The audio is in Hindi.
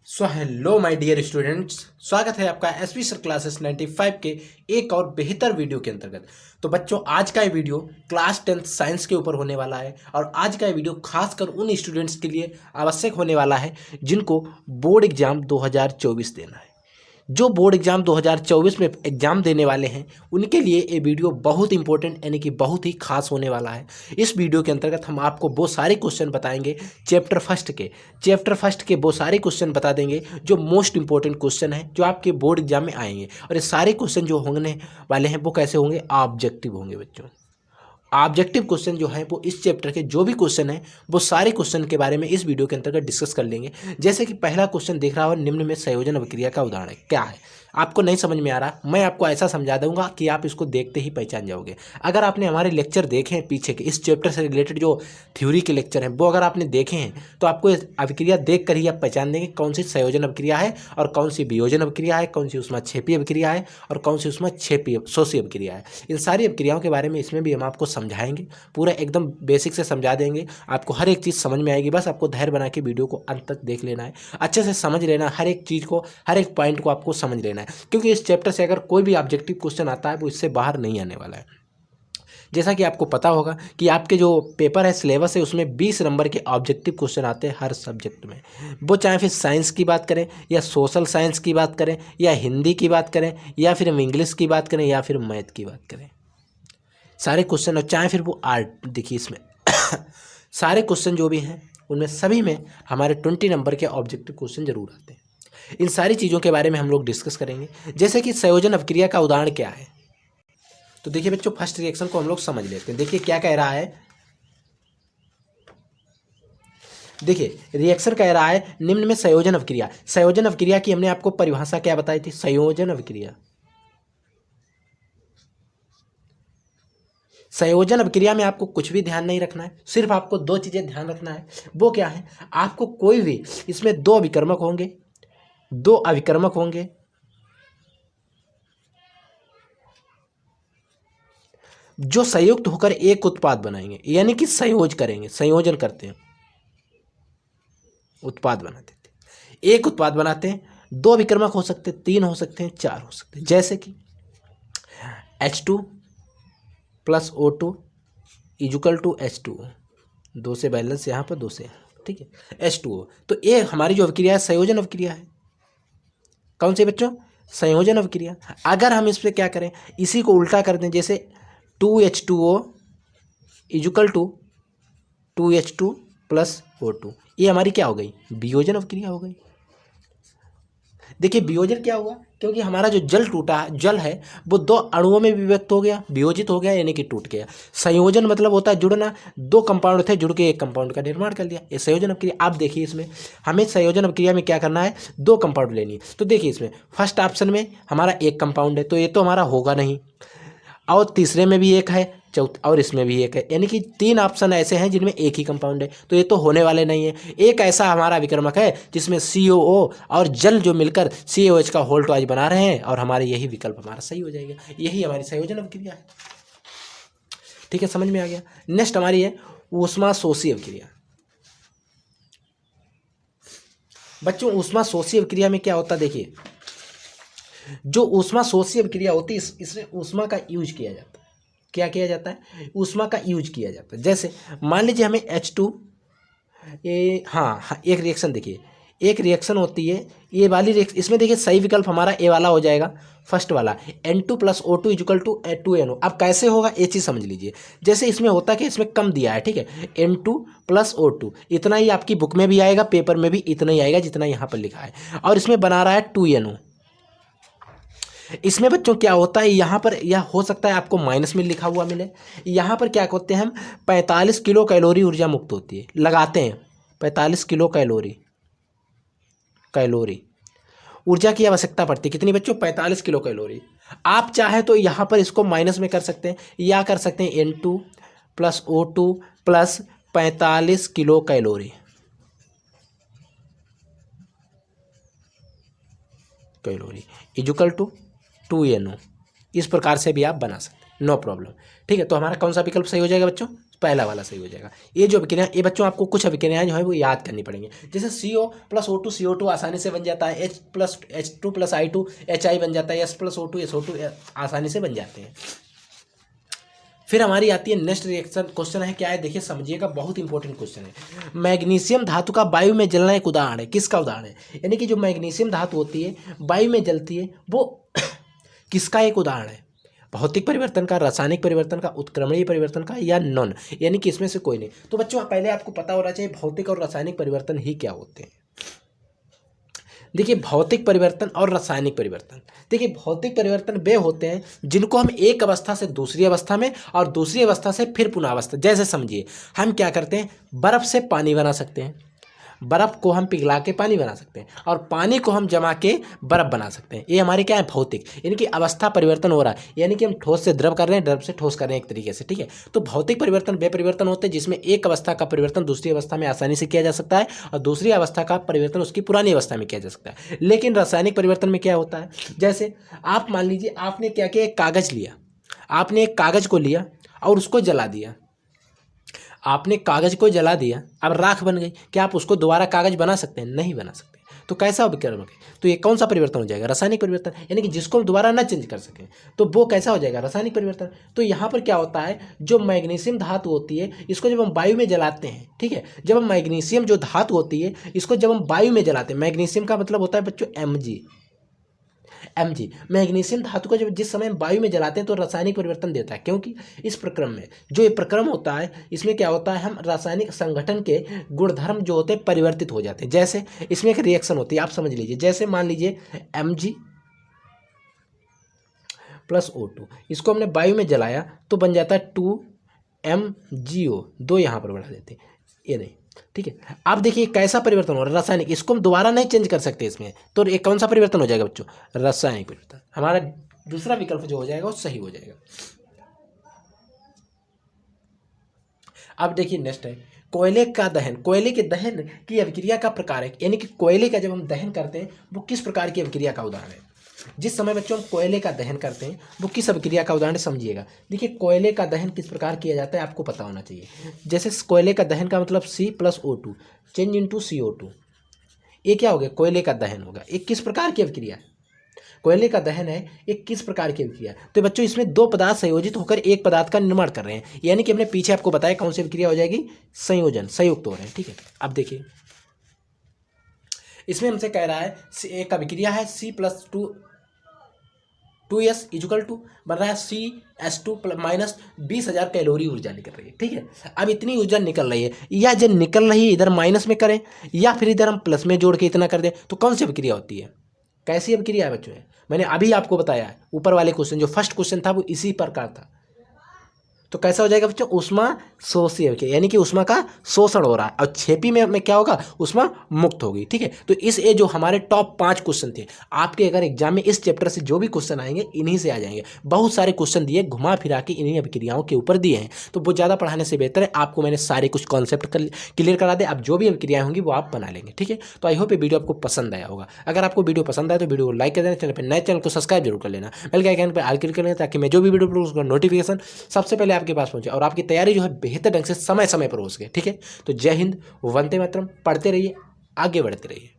So hello my dear students, स्वागत है आपका एसपी सर क्लासेस 95 के एक और बेहतर वीडियो के अंतर्गत। तो बच्चों, आज का ये वीडियो क्लास 10th साइंस के ऊपर होने वाला है और आज का ये वीडियो खासकर उन स्टूडेंट्स के लिए आवश्यक होने वाला है जिनको बोर्ड एग्जाम 2024 देना है। जो बोर्ड एग्जाम 2024 में एग्जाम देने वाले हैं उनके लिए ये वीडियो बहुत इंपॉर्टेंट यानी कि बहुत ही खास होने वाला है। इस वीडियो के अंतर्गत हम आपको वो सारे क्वेश्चन बताएंगे चैप्टर फर्स्ट के वो सारे क्वेश्चन बता देंगे जो मोस्ट इंपॉर्टेंट क्वेश्चन है जो आपके बोर्ड एग्जाम में आएंगे। और ये सारे क्वेश्चन जो होने वाले हैं वो कैसे होंगे, ऑब्जेक्टिव होंगे बच्चों। ऑब्जेक्टिव क्वेश्चन जो है वो इस चैप्टर के जो भी क्वेश्चन है वो सारे क्वेश्चन के बारे में इस वीडियो के अंतर्गत डिस्कस कर लेंगे। जैसे कि पहला क्वेश्चन देख रहा हो, निम्न में संयोजन अभिक्रिया का उदाहरण क्या है। आपको नहीं समझ में आ रहा, मैं आपको ऐसा समझा दूंगा कि आप इसको देखते ही पहचान जाओगे। अगर आपने हमारे लेक्चर देखे हैं पीछे के, इस चैप्टर से रिलेटेड जो थ्योरी के लेक्चर हैं वो अगर आपने देखे हैं तो आपको अभिक्रिया देख कर ही आप पहचान देंगे कौन सी संयोजन अभिक्रिया है और कौन सी वियोजन अभिक्रिया है, कौन सी ऊष्माक्षेपी अभिक्रिया है और कौन सी ऊष्माक्षेपी शोषी अभिक्रिया है। इन सारी अभिक्रियाओं के बारे में इसमें भी हम आपको समझाएंगे, पूरा एकदम बेसिक से समझा देंगे। आपको हर एक चीज़ समझ में आएगी, बस आपको धैर्य बना के वीडियो को अंत तक देख लेना है, अच्छे से समझ लेना है, हर एक चीज़ को, हर एक पॉइंट को आपको समझ लेना है। क्योंकि इस चैप्टर से अगर कोई भी ऑब्जेक्टिव क्वेश्चन आता है वो इससे बाहर नहीं आने वाला है। जैसा कि आपको पता होगा कि आपके जो पेपर है, सिलेबस है, उसमें 20 नंबर के ऑब्जेक्टिव क्वेश्चन आते हैं हर सब्जेक्ट में। वो चाहे फिर साइंस की बात करें या सोशल साइंस की बात करें या हिंदी की बात करें या फिर हम इंग्लिश की बात करें या फिर मैथ की बात करें, सारे क्वेश्चन, और चाहे फिर वो आर्ट, देखिए इसमें सारे क्वेश्चन जो भी हैं उनमें सभी में हमारे 20 नंबर के ऑब्जेक्टिव क्वेश्चन जरूर आते हैं। इन सारी चीज़ों के बारे में हम लोग डिस्कस करेंगे। जैसे कि संयोजन अभिक्रिया का उदाहरण क्या है, तो देखिए बच्चों, फर्स्ट रिएक्शन को हम लोग समझ लेते हैं। देखिए क्या कह रहा है, देखिए रिएक्शन कह रहा है निम्न में संयोजन अभिक्रिया। संयोजन अभिक्रिया की हमने आपको परिभाषा क्या बताई थी, संयोजन अभिक्रिया। संयोजन अभिक्रिया में आपको कुछ भी ध्यान नहीं रखना है, सिर्फ आपको दो चीजें ध्यान रखना है। वो क्या है, आपको कोई भी इसमें दो अभिकर्मक होंगे जो संयुक्त होकर एक उत्पाद बनाएंगे, यानी कि संयोजन करते हैं, उत्पाद बनाते हैं, एक उत्पाद बनाते हैं। दो अभिकर्मक हो सकते हैं, 3 हो सकते हैं, 4 हो सकते हैं। जैसे कि H2 plus O2 equal to H2O, 2 से बैलेंस यहाँ पर 2 से, ठीक है, H2O। तो ये हमारी जो अभिक्रिया है संयोजन अभिक्रिया है। कौन सी बच्चों, संयोजन अभिक्रिया। अगर हम इस पर क्या करें, इसी को उल्टा कर दें, जैसे 2H2O equal to 2H2 plus O2, ये हमारी क्या हो गई, वियोजन अभिक्रिया हो गई। देखिए वियोजन क्या हुआ, क्योंकि हमारा जो जल है वो दो अणुओं में विभक्त हो गया, वियोजित हो गया, यानी कि टूट गया। संयोजन मतलब होता है जुड़ना, दो कंपाउंड थे जुड़ के एक कंपाउंड का निर्माण कर लिया, ये संयोजन अभिक्रिया। आप देखिए इसमें हमें संयोजन अभिक्रिया में क्या करना है, दो कंपाउंड लेनी है। तो देखिए इसमें फर्स्ट ऑप्शन में हमारा एक कंपाउंड है तो ये तो हमारा होगा नहीं, और तीसरे में भी एक है, और इसमें भी एक है, यानी कि 3 ऑप्शन ऐसे हैं जिनमें एक ही कंपाउंड है, तो ये तो होने वाले नहीं है। एक ऐसा हमारा विकर्मक है जिसमें COO और जल जो मिलकर COH का होल ट्वाइस बना रहे हैं, और हमारे यही विकल्प हमारा सही हो जाएगा। यही हमारी संयोजन अभिक्रिया है। ठीक है, समझ में आ गया। नेक्स्ट हमारी है ऊष्माशोषी अभिक्रिया। बच्चों ऊष्माशोषी अभिक्रिया में क्या होता है, देखिए जो ऊष्माशोषी अभिक्रिया होती है इसमें ऊष्मा का यूज किया जाता है। क्या किया जाता है, ऊष्मा का यूज किया जाता है। जैसे मान लीजिए हमें H2 हाँ एक रिएक्शन, देखिए एक रिएक्शन होती है ये वाली रिएक्शन, इसमें देखिए सही विकल्प हमारा ए वाला हो जाएगा, फर्स्ट वाला N2 plus O2 equal to 2NO। अब कैसे होगा ये चीज़ समझ लीजिए। जैसे इसमें होता है कि इसमें कम दिया है, ठीक है, N2 प्लस O2, इतना ही आपकी बुक में भी आएगा, पेपर में भी इतना ही आएगा जितना यहाँ पर लिखा है, और इसमें बना रहा है 2NO। इसमें बच्चों क्या होता है, यहाँ पर यह हो सकता है आपको माइनस में लिखा हुआ मिले, यहाँ पर क्या करते हैं हम 45 किलो कैलोरी ऊर्जा मुक्त होती है, लगाते हैं 45 किलो कैलोरी ऊर्जा की आवश्यकता पड़ती है। कितनी बच्चों, 45 किलो कैलोरी। आप चाहे तो यहाँ पर इसको माइनस में कर सकते हैं, या कर सकते हैं N2 plus O2 plus 45 kilo calorie is equal to 2NO। इस प्रकार से भी आप बना सकते हैं, नो प्रॉब्लम। ठीक है, तो हमारा कौन सा विकल्प सही हो जाएगा बच्चों, पहला वाला सही हो जाएगा। ये जो अभिक्रिया, ये बच्चों आपको कुछ अभिक्रियाएं जो है वो याद करनी पड़ेंगी। जैसे CO प्लस O2 CO2 आसानी से बन जाता है, H plus H2 plus I2 HI बन जाता है, S प्लस O2 SO2 आसानी से बन जाते हैं। फिर हमारी आती है नेक्स्ट रिएक्शन। क्वेश्चन है क्या है, देखिए समझिएगा, बहुत इंपॉर्टेंट क्वेश्चन है। मैग्नीशियम धातु का वायु में जलना एक उदाहरण है। किसका उदाहरण है? यानी कि जो मैग्नीशियम धातु होती है वायु में जलती है, वो किसका एक उदाहरण है? भौतिक परिवर्तन का, रासायनिक परिवर्तन का, उत्क्रमणीय परिवर्तन का, या नॉन, यानी कि इसमें से कोई नहीं। तो बच्चों पहले आपको पता होना चाहिए भौतिक और रासायनिक परिवर्तन ही क्या होते हैं। देखिए भौतिक परिवर्तन और रासायनिक परिवर्तन, देखिए भौतिक परिवर्तन वे होते हैं जिनको हम एक अवस्था से दूसरी अवस्था में और दूसरी अवस्था से फिर पुनः अवस्था, जैसे समझिए हम क्या करते हैं, बर्फ से पानी बना सकते हैं, बर्फ को हम पिघला के पानी बना सकते हैं, और पानी को हम जमा के बर्फ बना सकते हैं। ये हमारे क्या है, भौतिक, यानी कि अवस्था परिवर्तन हो रहा है, यानी कि हम ठोस से द्रव कर रहे हैं, द्रव से ठोस कर रहे हैं एक तरीके से, ठीक है। तो भौतिक परिवर्तन वे परिवर्तन होते हैं जिसमें एक अवस्था का परिवर्तन दूसरी अवस्था में आसानी से किया जा सकता है और दूसरी अवस्था का परिवर्तन उसकी पुरानी अवस्था में किया जा सकता है। लेकिन रासायनिक परिवर्तन में क्या होता है, जैसे आप मान लीजिए आपने क्या किया, एक कागज़ लिया, आपने एक कागज़ को लिया और उसको जला दिया, आपने कागज़ को जला दिया, अब राख बन गई, क्या आप उसको दोबारा कागज़ बना सकते हैं? नहीं बना सकते। तो कैसा विकर्ण हो गया? तो ये कौन सा परिवर्तन हो जाएगा? रासायनिक परिवर्तन, यानी कि जिसको हम दोबारा ना चेंज कर सकें, तो वो कैसा हो जाएगा? रासायनिक परिवर्तन। तो यहाँ पर क्या होता है, जो मैग्नीशियम धातु होती है इसको जब हम वायु में जलाते हैं, ठीक है, जब हम मैग्नीशियम जो धातु होती है इसको जब हम वायु में जलाते हैं, मैग्नीशियम का मतलब होता है बच्चों Mg, मैग्नीशियम धातु को जब जिस समय वायु में जलाते हैं तो रासायनिक परिवर्तन देता है, क्योंकि इस प्रक्रम में जो ये प्रक्रम होता है इसमें क्या होता है, हम रासायनिक संगठन के गुणधर्म जो होते हैं परिवर्तित हो जाते हैं। जैसे इसमें एक रिएक्शन होती है, आप समझ लीजिए, जैसे मान लीजिए Mg प्लस O2, इसको हमने वायु में जलाया तो बन जाता है 2MgO, 2 यहाँ पर बढ़ा देते हैं, ये नहीं, ठीक है। अब देखिए कैसा परिवर्तन हो रहा है, रासायनिक, इसको हम दोबारा नहीं चेंज कर सकते इसमें, तो एक कौन सा परिवर्तन हो जाएगा बच्चों? रासायनिक परिवर्तन। हमारा दूसरा विकल्प जो हो जाएगा वो सही हो जाएगा। अब देखिए नेक्स्ट है कोयले का दहन। कोयले के दहन की अभिक्रिया का प्रकार है, यानी कि कोयले का जब हम दहन करते हैं वो किस प्रकार की अभिक्रिया का उदाहरण है। जिस समय बच्चों हम कोयले का दहन करते हैं वो किस अभिक्रिया का उदाहरण समझिएगा। देखिए कोयले का दहन किस प्रकार किया जाता है आपको पता होना चाहिए। जैसे कोयले का दहन का मतलब C plus O2 change into CO2, ये क्या हो गया, कोयले का दहन होगा। एक किस प्रकार की अभिक्रिया है, कोयले का दहन है, एक किस प्रकार की अभिक्रिया। तो बच्चों इसमें दो पदार्थ संयोजित होकर एक पदार्थ का निर्माण कर रहे हैं, यानी कि हमने पीछे आपको बताया कौन सी अभिक्रिया हो जाएगी, संयोजन, संयुक्त हो रहे हैं, ठीक है। अब देखिए इसमें हमसे कह रहा है एक अभिक्रिया है C plus 2S equal to बन रहा है CS2 माइनस 20,000 कैलोरी ऊर्जा निकल रही है, ठीक है। अब इतनी ऊर्जा निकल रही है, या जब निकल रही है इधर माइनस में करें या फिर इधर हम प्लस में जोड़ के इतना कर दें, तो कौन सी अभिक्रिया होती है, कैसी अभिक्रिया है बच्चों? मैंने अभी आपको बताया है, ऊपर वाले क्वेश्चन जो फर्स्ट क्वेश्चन था वो इसी प्रकार था। तो कैसा हो जाएगा बच्चों, ऊष्मा शोषी अभिक्रिया, यानी कि ऊष्मा का शोषण हो रहा है, और छेपी में क्या होगा, ऊष्मा मुक्त होगी, ठीक है। तो इस जो हमारे टॉप 5 क्वेश्चन थे आपके अगर एग्जाम में इस चैप्टर से जो भी क्वेश्चन आएंगे इन्हीं से आ जाएंगे। बहुत सारे क्वेश्चन दिए घुमा फिरा के इन्हीं अभिक्रियाओं के ऊपर दिए हैं, तो वो ज़्यादा पढ़ाने से बेहतर है आपको मैंने सारे कुछ कॉन्सेप्ट क्लियर करा दे। अब जो भी अभिक्रियाएं होंगी वो आप बना लेंगे, ठीक है। तो आई होप ये वीडियो आपको पसंद आया होगा। अगर आपको वीडियो पसंद आए तो वीडियो को लाइक कर देना, चैनल पर नए चैनल को सब्सक्राइब जरूर कर लेना, बेल के आइकन पर ऑल क्लिक कर लेना, ताकि मैं जो भी वीडियो उसका नोटिफिकेशन सबसे पहले आपके पास पहुंचे और आपकी तैयारी जो है बेहतर ढंग से समय समय पर हो सके, ठीक है। तो जय हिंद, वंदे मातरम, पढ़ते रहिए, आगे बढ़ते रहिए।